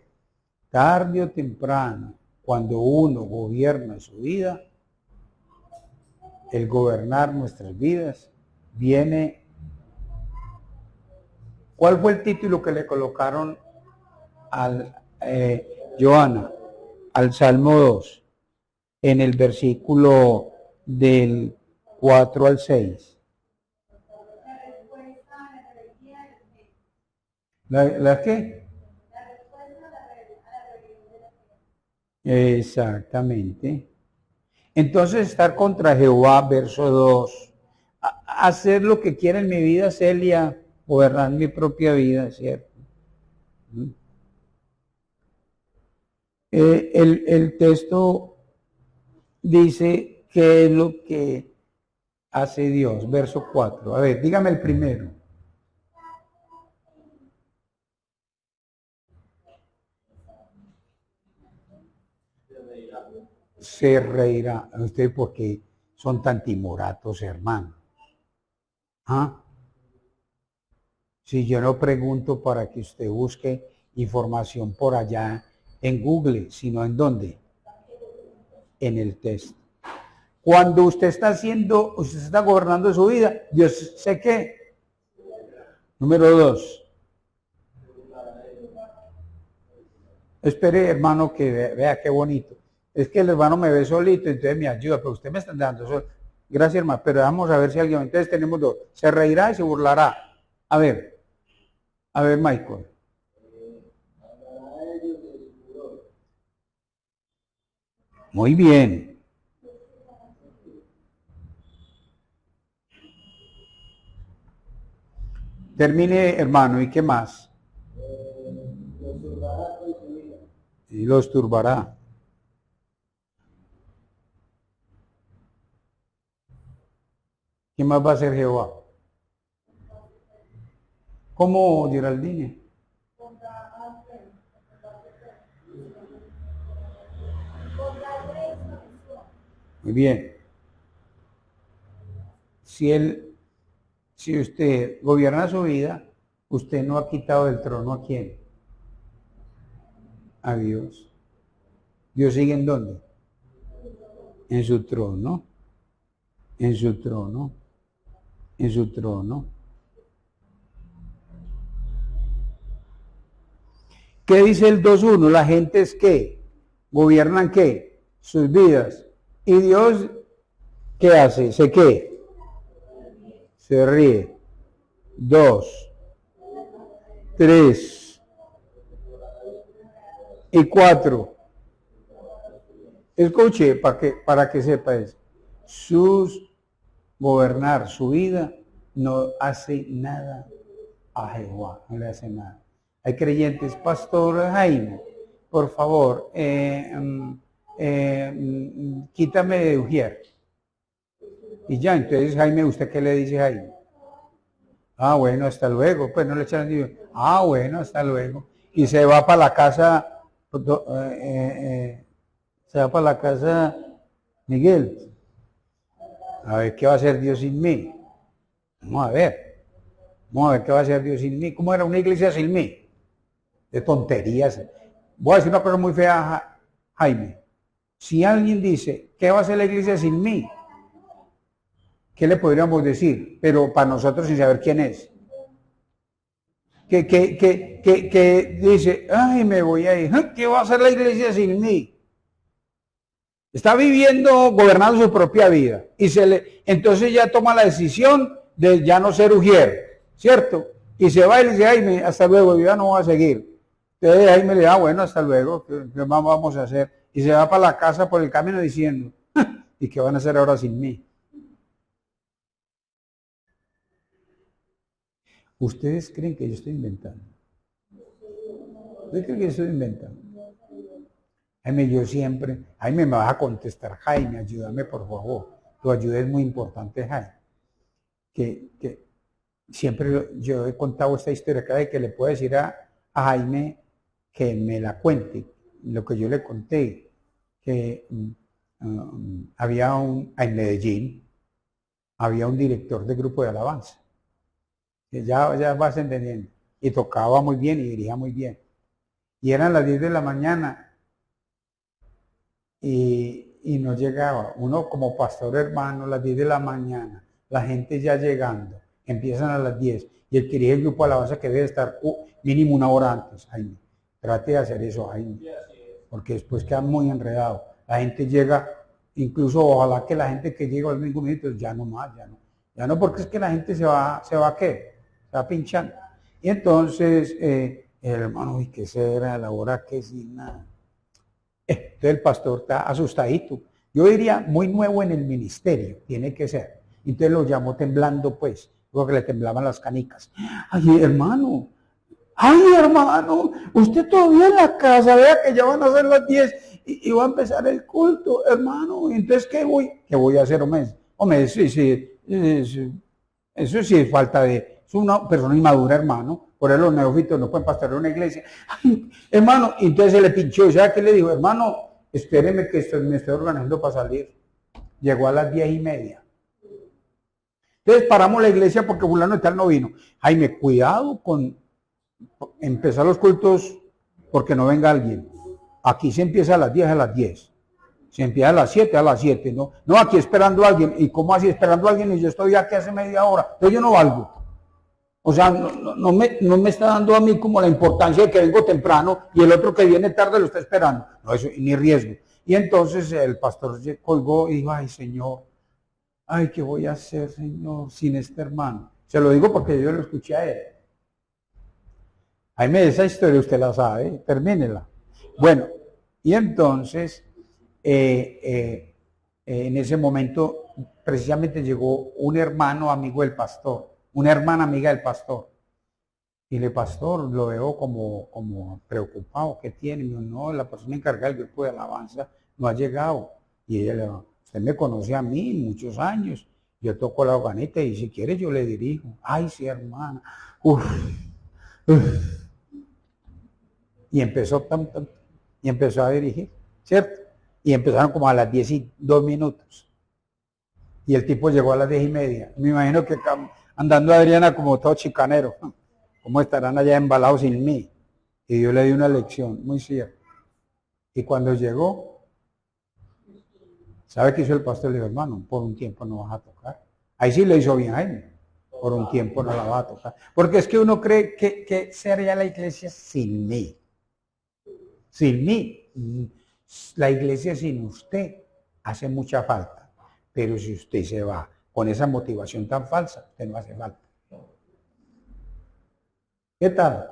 Tarde o temprano, cuando uno gobierna su vida, el gobernar nuestras vidas viene. ¿Cuál fue el título que le colocaron al Joana, al Salmo 2, en el versículo del 4 al 6? ¿La qué? Exactamente. Entonces estar contra Jehová, verso 2. Hacer lo que quiera en mi vida, Celia, gobernar mi propia vida, ¿cierto? El texto dice qué es lo que hace Dios, verso 4. A ver, dígame el primero. Se reirá. Usted porque son tan timoratos, hermano. ¿Ah? Si yo no pregunto para que usted busque información por allá en Google, sino en dónde? En el texto. Cuando usted está gobernando su vida, yo sé qué. Número 2. Espere, hermano, que vea qué bonito. Es que el hermano me ve solito, entonces me ayuda, pero usted me está dando sol. Gracias, hermano, pero vamos a ver si alguien. Entonces tenemos 2. Se reirá y se burlará. A ver, Michael. Muy bien. Termine, hermano, ¿y qué más? Y los turbará. ¿Qué más va a hacer Jehová? ¿Cómo, Geraldine? Muy bien. Si usted gobierna su vida, usted no ha quitado del trono ¿a quién? A Dios. ¿Dios sigue en dónde? En su trono. En su trono. En su trono. ¿Qué dice el 2.1? La gente es que gobiernan ¿qué? Sus vidas. ¿Y Dios qué hace? ¿Se qué? Se ríe. 2, 3 y 4. Escuche para que sepa eso. Gobernar su vida no hace nada a Jehová, no le hace nada. Hay creyentes, Pastor Jaime, por favor, quítame de Ujier. Y ya, entonces Jaime, ¿usted qué le dice a Jaime? Ah, bueno, hasta luego. Pues no le echan ni... Ah, bueno, hasta luego. Y se va para la casa, se va para la casa Miguel. A ver, ¿qué va a hacer Dios sin mí? Vamos a ver. Vamos a ver qué va a hacer Dios sin mí. ¿Cómo era una iglesia sin mí? De tonterías. Voy a decir una cosa muy fea, Jaime. Si alguien dice, ¿qué va a hacer la iglesia sin mí? ¿Qué le podríamos decir? Pero para nosotros sin saber quién es. Que dice, ay, me voy a ir. ¿Qué va a hacer la iglesia sin mí? Está viviendo, gobernando su propia vida. Y entonces ya toma la decisión de ya no ser ujier, ¿cierto? Y se va y le dice, ay, hasta luego, yo ya no voy a seguir. Entonces Jaime le dice, bueno, hasta luego, ¿qué más vamos a hacer? Y se va para la casa por el camino diciendo, ¿y qué van a hacer ahora sin mí? ¿Ustedes creen que yo estoy inventando? ¿Ustedes creen que yo estoy inventando? Jaime, yo siempre, Jaime, me vas a contestar, Jaime, ayúdame por favor. Tu ayuda es muy importante, Jaime. Que siempre yo he contado esta historia, cada vez que le puedo decir a Jaime que me la cuente, lo que yo le conté, que había en Medellín, había un director de grupo de alabanza. Ya vas entendiendo. Y tocaba muy bien y dirigía muy bien. Y eran las 10 de la mañana y no llegaba. Uno como pastor hermano, las 10 de la mañana, la gente ya llegando, empiezan a las 10. Y el que dirige el grupo de alabanza que debe estar mínimo una hora antes. Jaime, trate de hacer eso, Jaime. Porque después queda muy enredado. La gente llega, incluso ojalá que la gente que llega a los 5 minutos, ya no más, ya no, porque es que la gente se va a qué. Está pinchando. Y entonces, el hermano, uy, ¿qué será? La hora que sin nada. Entonces el pastor está asustadito. Yo diría, muy nuevo en el ministerio, tiene que ser. Entonces lo llamó temblando, pues, porque le temblaban las canicas. Ay, hermano, usted todavía en la casa, vea que ya van a ser las 10 y va a empezar el culto, hermano. Entonces, ¿qué voy a hacer, hombre? Sí, eso sí es falta de... Es una persona inmadura, hermano. Por eso los neófitos no pueden pastorear una iglesia. Ay, hermano, y entonces se le pinchó. ¿Sabe qué le dijo? Hermano, espéreme que me estoy organizando para salir. Llegó a las 10:30. Entonces paramos la iglesia porque fulano de tal no vino. Jaime, cuidado con empezar los cultos porque no venga alguien. Aquí se empieza a las 10 a las 10. Se empieza a las 7 a las 7. No, aquí esperando a alguien. ¿Y cómo así esperando a alguien? Y yo estoy aquí hace media hora. Entonces yo no valgo. O sea, no me está dando a mí como la importancia de que vengo temprano y el otro que viene tarde lo está esperando. No, eso ni riesgo. Y entonces el pastor colgó y dijo, ay, Señor, ay, ¿qué voy a hacer, Señor, sin este hermano? Se lo digo porque yo lo escuché a él. Jaime, esa historia usted la sabe, termínela. Bueno, y entonces, en ese momento, precisamente llegó un hermano amigo del pastor, una hermana amiga del pastor. Y el pastor lo veo como preocupado. ¿Qué tiene? Y yo, no, la persona encargada del grupo de alabanza no ha llegado. Y ella le dijo, usted me conoce a mí muchos años. Yo toco la organeta y si quiere yo le dirijo. Ay, sí, hermana. Uf. Y empezó y empezó a dirigir, ¿cierto? Y empezaron como a las 10:02. Y el tipo llegó a las 10:30. Me imagino que andando Adriana como todo chicanero. ¿Cómo estarán allá embalados sin mí? Y yo le di una lección muy cierta. Y cuando llegó, ¿sabe qué hizo el pastor? Le dijo, hermano, por un tiempo no vas a tocar. Ahí sí le hizo bien Jaime. Por un tiempo no la va a tocar. Porque es que uno cree que sería la iglesia sin mí. Sin mí. La iglesia sin usted hace mucha falta. Pero si usted se va con esa motivación tan falsa, usted no hace falta. ¿Qué tal?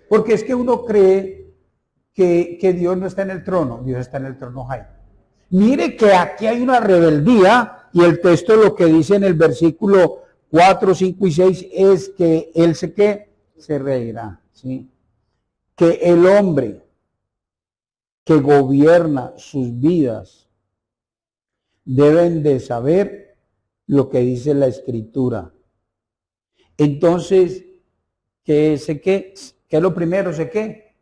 Porque es que uno cree que Dios no está en el trono. Dios está en el trono, Jaime. Mire que aquí hay una rebeldía y el texto lo que dice en el versículo 4, 5 y 6 es que Él se reirá, ¿sí? que el hombre que gobierna sus vidas deben de saber lo que dice la Escritura. Entonces, ¿qué es lo primero? ¿Sé qué?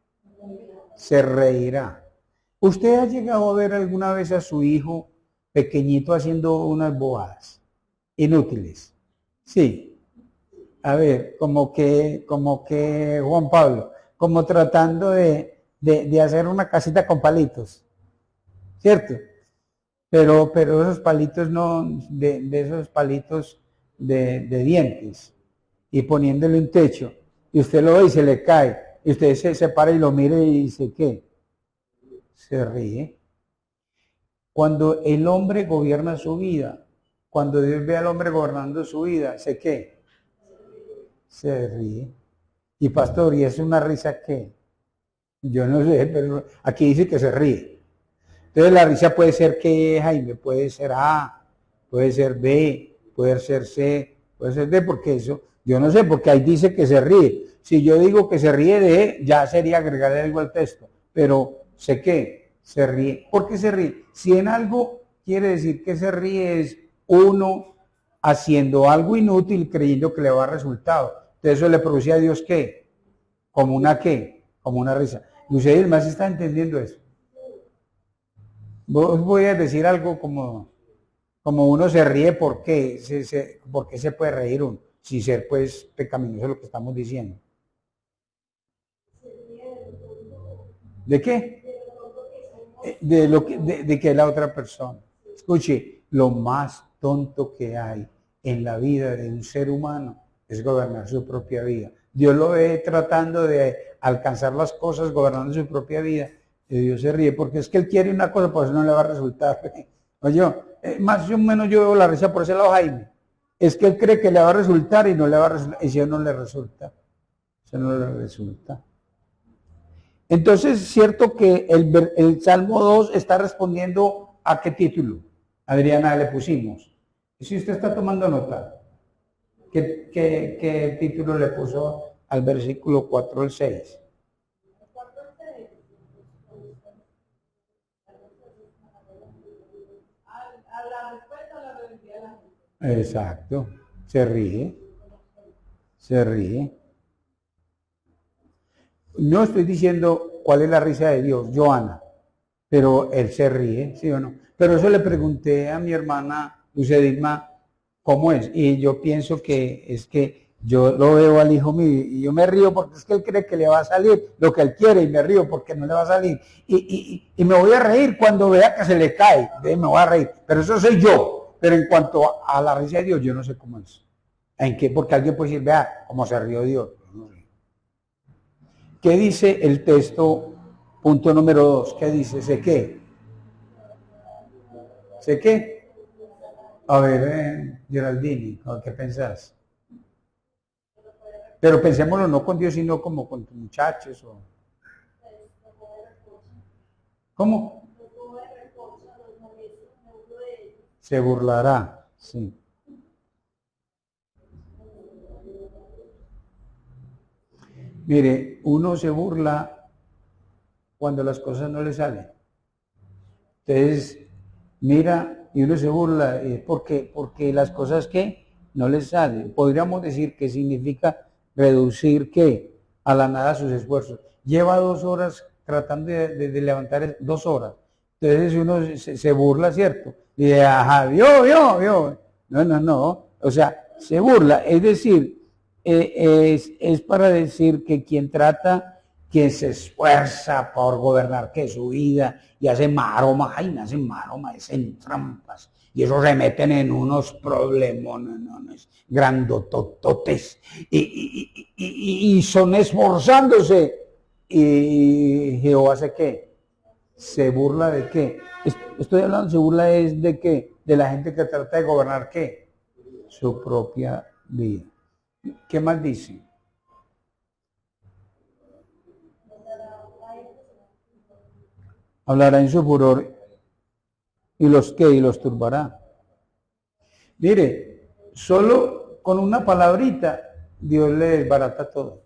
Se reirá. ¿Usted ha llegado a ver alguna vez a su hijo pequeñito haciendo unas bobadas inútiles? Sí. A ver, como que Juan Pablo, como tratando de hacer una casita con palitos, ¿cierto? Pero esos palitos no, de esos palitos de dientes, y poniéndole un techo, y usted lo ve y se le cae, y usted se para y lo mira y dice, ¿qué? Se ríe. Cuando el hombre gobierna su vida, cuando Dios ve al hombre gobernando su vida, ¿sé qué? Se ríe. Y pastor, ¿y es una risa qué? Yo no sé, pero aquí dice que se ríe. Entonces la risa puede ser ¿qué, Jaime? Puede ser A, puede ser B, puede ser C, puede ser D, porque eso, yo no sé, porque ahí dice que se ríe. Si yo digo que se ríe de E, ya sería agregarle algo al texto, pero sé que se ríe. ¿Por qué se ríe? Si en algo quiere decir que se ríe es uno haciendo algo inútil creyendo que le va a dar resultado. Entonces eso le produce a Dios ¿qué? Como una ¿qué? Como una risa. Y ustedes más están entendiendo eso. Vos voy a decir algo como uno se ríe, ¿por qué? ¿Por qué se puede reír uno? Si ser pues pecaminoso lo que estamos diciendo. ¿De qué? De que la otra persona. Escuche, lo más tonto que hay en la vida de un ser humano es gobernar su propia vida. Dios lo ve tratando de alcanzar las cosas gobernando su propia vida. Y Dios se ríe porque es que él quiere una cosa, pues no le va a resultar. Oye, más o menos yo veo la risa por ese lado, Jaime. Es que él cree que le va a resultar y no le va a resultar. Y si no le resulta, eso no le resulta. Entonces es cierto que el Salmo 2 está respondiendo a qué título, Adriana, le pusimos. Si usted está tomando nota, ¿qué título le puso al versículo 4 al 6? Exacto, se ríe, se ríe. No estoy diciendo cuál es la risa de Dios, Joana, pero él se ríe, ¿sí o no? Pero eso le pregunté a mi hermana Lucedisma, ¿cómo es? Y yo pienso que es que yo lo veo al hijo mío y yo me río porque es que él cree que le va a salir lo que él quiere y me río porque no le va a salir. Y me voy a reír cuando vea que se le cae, me voy a reír, pero eso soy yo. Pero en cuanto a la risa de Dios, yo no sé cómo es. ¿En qué? Porque alguien puede decir, vea cómo se rió Dios. No sé. ¿Qué dice el texto? Punto número 2. ¿Qué dice? ¿Sé qué? ¿Sé qué? A ver, Geraldini, ¿qué pensás? Pero pensémoslo no con Dios, sino como con tus muchachos. ¿Cómo? Se burlará, sí. Mire, uno se burla cuando las cosas no le salen. Entonces, mira, y uno se burla, porque las cosas que no le salen. Podríamos decir que significa reducir ¿qué? A la nada sus esfuerzos. Lleva 2 horas tratando de levantar 2 horas. Entonces uno se burla, ¿cierto? Y de, ajá, vio. No. O sea, se burla. Es decir, es para decir que quien se esfuerza por gobernar que su vida y hace maromas, hacen trampas, y eso se meten en unos problemones grandotototes, y son esforzándose, y Jehová hace qué, se burla de qué, estoy hablando, se burla es de qué, de la gente que trata de gobernar qué, su propia vida. ¿Qué más dice? Hablará en su furor y los turbará. Mire, solo con una palabrita Dios le desbarata todo.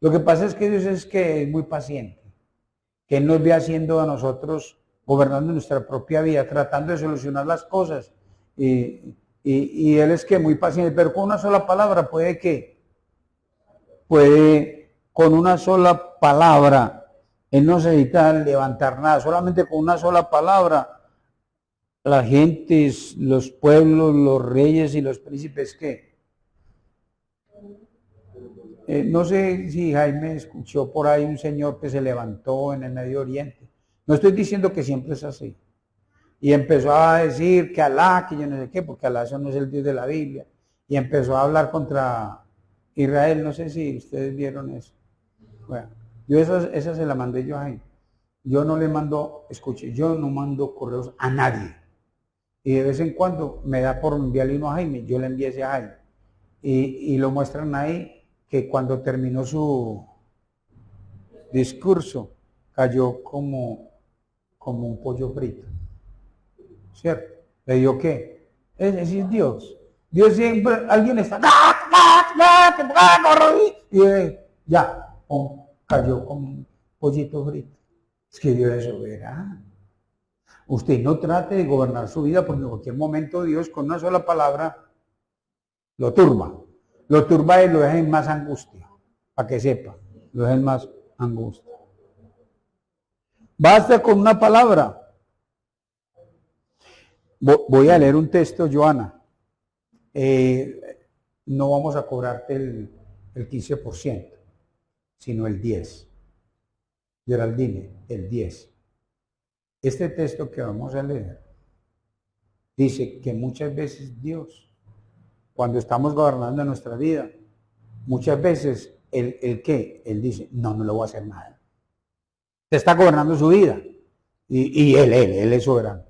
Lo que pasa es que Dios es muy paciente, que Él nos ve haciendo a nosotros, gobernando nuestra propia vida, tratando de solucionar las cosas. Y Él es que muy paciente, pero con una sola palabra con una sola palabra, Él no necesita levantar nada, solamente con una sola palabra, las gentes, los pueblos, los reyes y los príncipes, ¿qué? No sé si Jaime escuchó por ahí un señor que se levantó en el Medio Oriente. No estoy diciendo que siempre es así. Y empezó a decir que Alá, que yo no sé qué, porque Alá eso no es el Dios de la Biblia. Y empezó a hablar contra Israel. No sé si ustedes vieron eso. Bueno, yo esa se la mandé yo a Jaime. Yo no le mando, escuche, yo no mando correos a nadie. Y de vez en cuando me da por enviarle uno a Jaime, yo le envié ese a Jaime. Y lo muestran ahí que cuando terminó su discurso cayó como un pollo frito. ¿Cierto? ¿Le dio qué? Ese es Dios. Dios siempre, alguien está, y ya, cayó como un pollito frito. Es que Dios es soberano. Usted no trate de gobernar su vida porque en cualquier momento Dios con una sola palabra lo turba. Lo turba y lo deja en más angustia. Para que sepa, lo deja en más angustia. Basta con una palabra. Voy a leer un texto, Joana. No vamos a cobrarte el 15%, sino el 10%. Geraldine, el 10%. Este texto que vamos a leer dice que muchas veces Dios, cuando estamos gobernando nuestra vida, muchas veces Él dice, no le voy a hacer nada. Te está gobernando su vida y Él es soberano.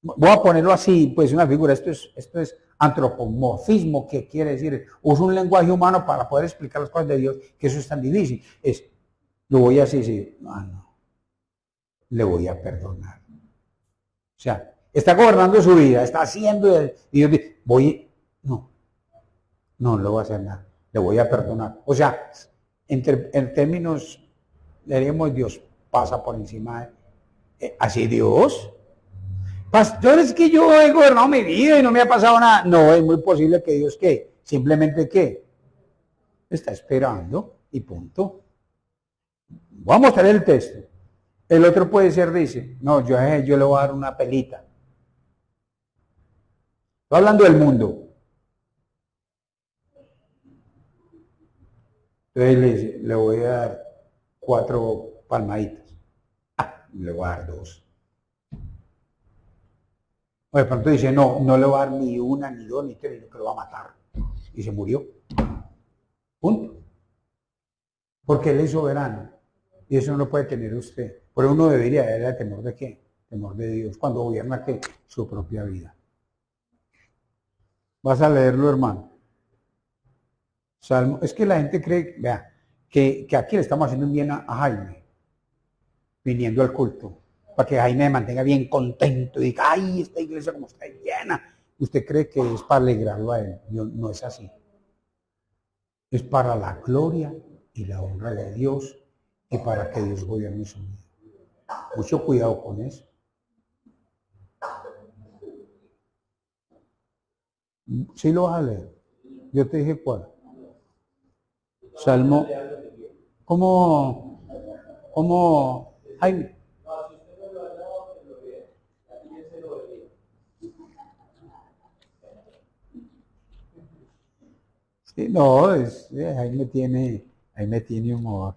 Voy a ponerlo así, pues una figura, esto es antropomorfismo, que quiere decir, uso un lenguaje humano para poder explicar las cosas de Dios, que eso es tan difícil. Lo voy a decir, no, le voy a perdonar. O sea, está gobernando su vida, está haciendo, y Dios dice, no le voy a hacer nada, le voy a perdonar. O sea, en términos, leeremos Dios pasa por encima de, así Dios. Pastor, es que yo he gobernado mi vida y no me ha pasado nada. No, es muy posible que Dios, ¿qué? Simplemente, ¿qué? Está esperando y punto. Voy a mostrar el texto. El otro puede ser, dice, no, yo le voy a dar una pelita. Estoy hablando del mundo. Entonces le voy a dar 4 palmaditas. Le voy a dar 2. O de pronto dice, no le voy a dar ni 1, ni 2, ni 3, que lo va a matar. Y se murió. Punto. Porque Él es soberano. Y eso no lo puede tener usted. Pero uno debería tener temor de qué? Temor de Dios. Cuando gobierna ¿qué? Su propia vida. Vas a leerlo, hermano. Salmo. Es que la gente cree, vea, que aquí le estamos haciendo un bien a Jaime, viniendo al culto, para que Jaime se mantenga bien contento y diga, ay, esta iglesia como está llena. Usted cree que es para alegrarlo a él. No es así. Es para la gloria y la honra de Dios y para que Dios gobierne su vida. Mucho cuidado con eso. ¿Sí lo vas a leer? Yo te dije cuál. Salmo. ¿Cómo, Jaime? Sí, no, Jaime tiene humor.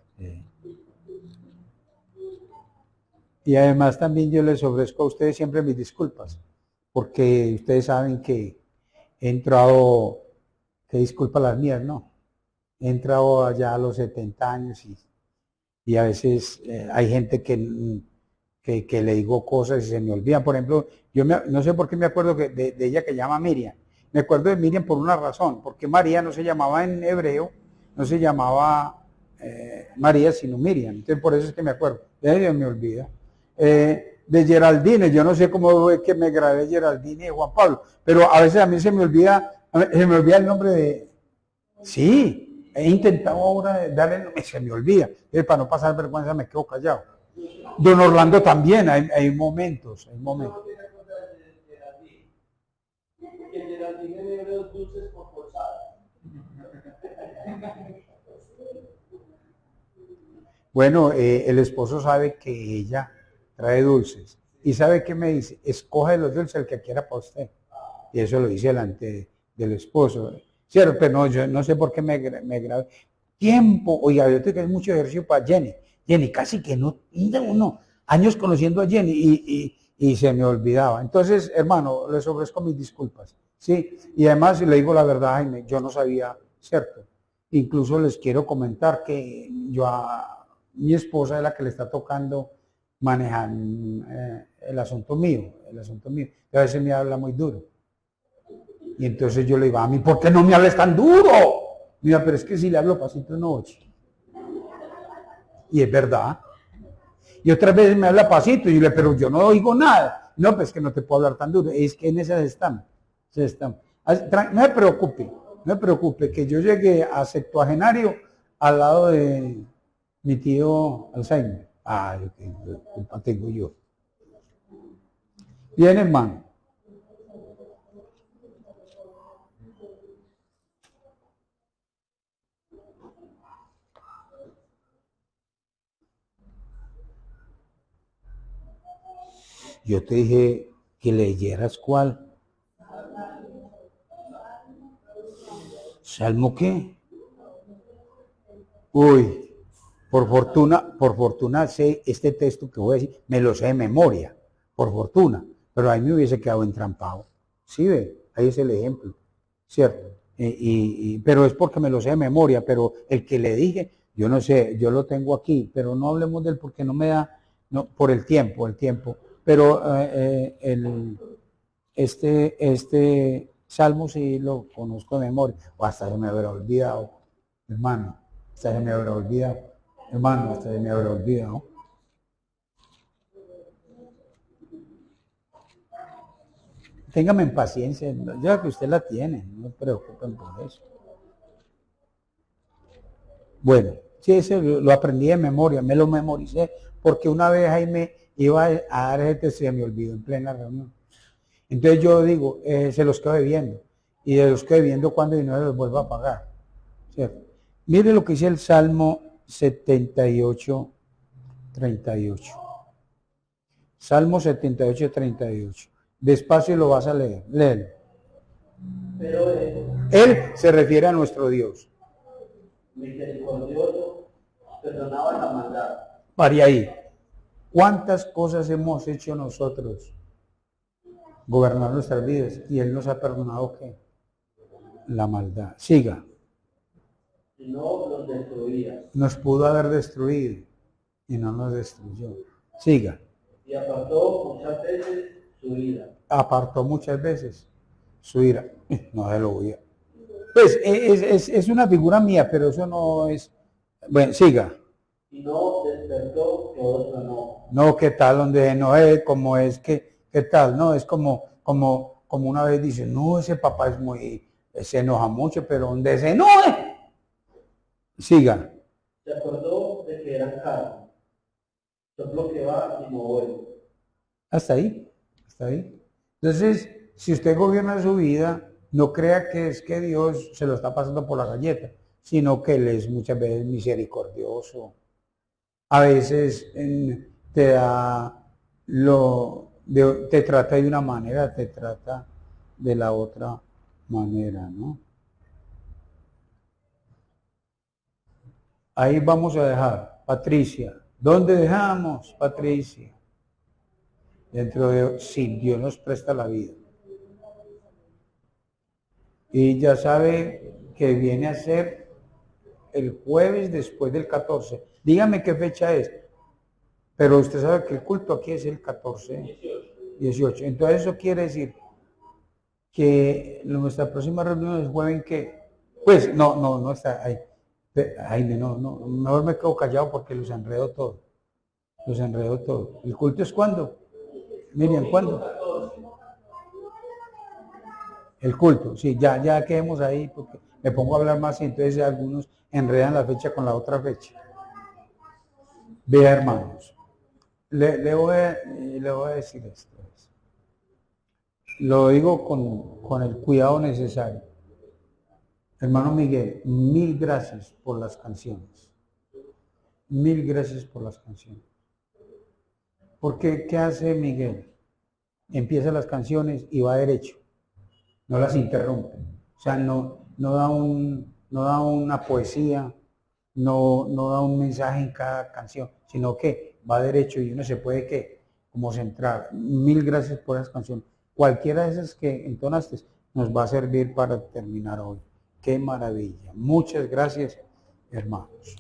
Y además también yo les ofrezco a ustedes siempre mis disculpas, porque ustedes saben que he entrado, que disculpa las mías, no. He entrado allá a los 70 años y a veces hay gente que le digo cosas y se me olvidan. Por ejemplo, no sé por qué me acuerdo de ella que se llama Miriam. Me acuerdo de Miriam por una razón, porque María no se llamaba en hebreo, no se llamaba María, sino Miriam. Entonces por eso es que me acuerdo. De ella me olvida. De Geraldine, yo no sé cómo es que me grabé Geraldine y Juan Pablo, pero a veces a mí se me olvida el nombre de... Sí, He intentado ahora darle, se me olvida. Para no pasar vergüenza me quedo callado. Don Orlando también, hay momentos, hay momentos. Bueno, el esposo sabe que ella trae dulces. ¿Y sabe qué me dice? Escoge los dulces el que quiera para usted. Y eso lo dice delante del esposo. Cierto, pero no, yo no sé por qué me grabé. Tiempo, oiga, yo tengo que hacer mucho ejercicio para Jenny. Jenny casi que no, años conociendo a Jenny y se me olvidaba. Entonces, hermano, les ofrezco mis disculpas. Sí, y además le digo la verdad, Jaime, yo no sabía, ¿cierto? Incluso les quiero comentar que yo a mi esposa es la que le está tocando manejar el asunto mío, a veces me habla muy duro. Y entonces yo le digo, a mí, ¿por qué no me hablas tan duro? Mira, pero es que si le hablo pasito no oye. Y es verdad. Y otras veces me habla pasito y yo le digo, pero yo no oigo nada. No, pues que no te puedo hablar tan duro. Es que en esas están. No me preocupe, que yo llegué a septuagenario al lado de mi tío Alzheimer. Ah, ¿qué culpa tengo yo? Bien, hermano. Yo te dije que leyeras cuál. ¿Salmo qué? Uy, por fortuna sé este texto que voy a decir, me lo sé de memoria, por fortuna, pero ahí me hubiese quedado entrampado. ¿Sí ve? Ahí es el ejemplo, ¿cierto? Pero es porque me lo sé de memoria, pero el que le dije, yo no sé, yo lo tengo aquí, pero no hablemos de él porque no me da, no, por el tiempo, pero este salmo sí lo conozco de memoria, o hasta se me habrá olvidado, hermano, hasta se me habrá olvidado, hasta se me habrá olvidado. Téngame en paciencia, ya que usted la tiene, no se preocupen por eso. Bueno, sí, ese lo aprendí de memoria, me lo memoricé, porque una vez ahí me iba a dar ese se me olvidó en plena reunión. Entonces yo digo, se los quedo debiendo, y de los quedo debiendo cuando dinero los vuelvo a pagar. ¿Cierto? Mire lo que dice el Salmo 78, 38. Salmo 78, 38. Despacio lo vas a leer. Léelo. Pero Él se refiere a nuestro Dios. Misericordioso, perdonaba la maldad. Pare ahí. ¿Cuántas cosas hemos hecho nosotros? Gobernar nuestras vidas. Y Él nos ha perdonado ¿qué? La maldad. Siga. Y no los destruía. Nos pudo haber destruido y no nos destruyó. Siga. Y apartó muchas veces su ira. Apartó muchas veces su ira. No se lo voy a... Pues es una figura mía, pero eso no es... Bueno, siga. Y no despertó que otro no. No, ¿qué tal? Donde no es como es que, ¿qué tal? No, es como una vez dice, no, ese papá es muy, se enoja mucho, pero donde se enoje. Siga. Se acordó de que eran carne. Soplo que va y no vuelve. Hasta ahí, hasta ahí. Entonces, si usted gobierna su vida, no crea que es que Dios se lo está pasando por la galleta, sino que Él es muchas veces misericordioso. A veces te da te trata de una manera, te trata de la otra manera, ¿no? Ahí vamos a dejar, Patricia. ¿Dónde dejamos, Patricia? Dentro de, sí, Dios nos presta la vida. Y ya sabe que viene a ser el jueves después del 14. Dígame qué fecha es. Pero usted sabe que el culto aquí es el 14, 18. Entonces eso quiere decir que nuestra próxima reunión es jueves que, pues no está ahí. Jaime, no, mejor me quedo callado porque los enredo todo. ¿El culto es cuándo? Miriam, ¿cuándo? El culto, sí, ya quedemos ahí, porque me pongo a hablar más y entonces algunos enredan la fecha con la otra fecha. Vea, hermanos, le voy a decir esto. Lo digo con el cuidado necesario. Hermano Miguel, 1000 gracias por las canciones. 1000 gracias por las canciones. Porque, ¿qué hace Miguel? Empieza las canciones y va derecho. No las interrumpe. O sea, no da una poesía, no da un mensaje en cada canción, sino que va derecho y uno se puede, ¿qué? Como centrar. 1000 gracias por las canciones. Cualquiera de esas que entonaste nos va a servir para terminar hoy. ¡Qué maravilla! Muchas gracias, hermanos.